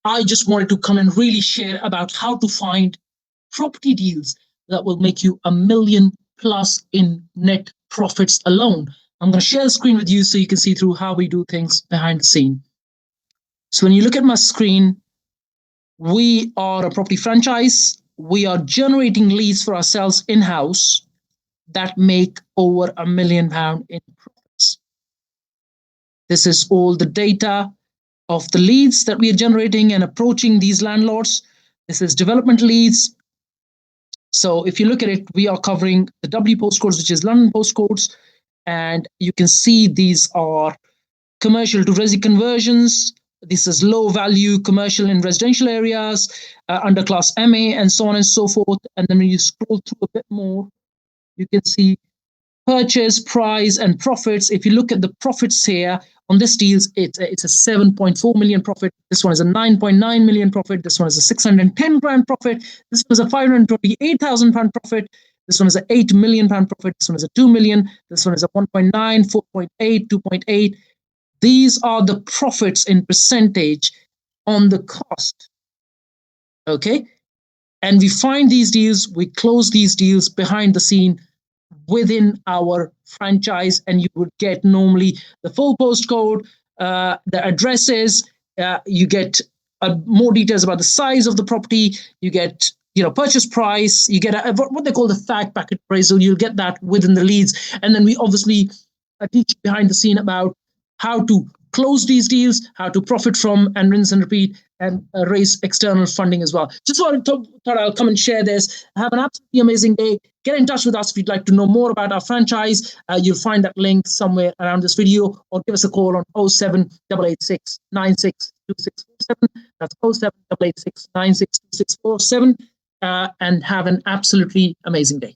I just wanted to come and really share about how to find property deals that will make you $1 million plus in net profits alone. I'm going to share the screen with you so you can see through how we do things behind the scene. So when you look at my screen, we are a property franchise. We are generating leads for ourselves in-house that make over £1 million in profits. This is all the data of the leads that we are generating and approaching these landlords. This is development leads. So if you look at it, we are covering the W postcodes, which is London postcodes. And you can see these are commercial to resi conversions. This is low value commercial in residential areas, underclass MA, and so on and so forth. And then when you scroll through a bit more, you can see purchase price and profits. If you look at the profits here on this deals, it's a 7.4 million profit. This one is a 9.9 million profit. This one is a 610 grand profit. This was a 528,000 pound profit. This one is a 8 million pound profit. This one is a 2 million. This one is a 1.9, 4.8, 2.8. These are the profits in percentage on the cost. Okay. And we find these deals, we close these deals behind the scene within our franchise, and you would get normally the full postcode, the addresses, you get more details about the size of the property, you get purchase price, you get what they call the fact packet appraisal. You'll get that within the leads, and then we obviously teach behind the scene about how to close these deals, how to profit from and rinse and repeat, and raise external funding as well. Just thought I'll come and share this. Have an absolutely amazing day. Get in touch with us if you'd like to know more about our franchise. You'll find that link somewhere around this video, or give us a call on 07886 962647. That's 07886 962647. And have an absolutely amazing day.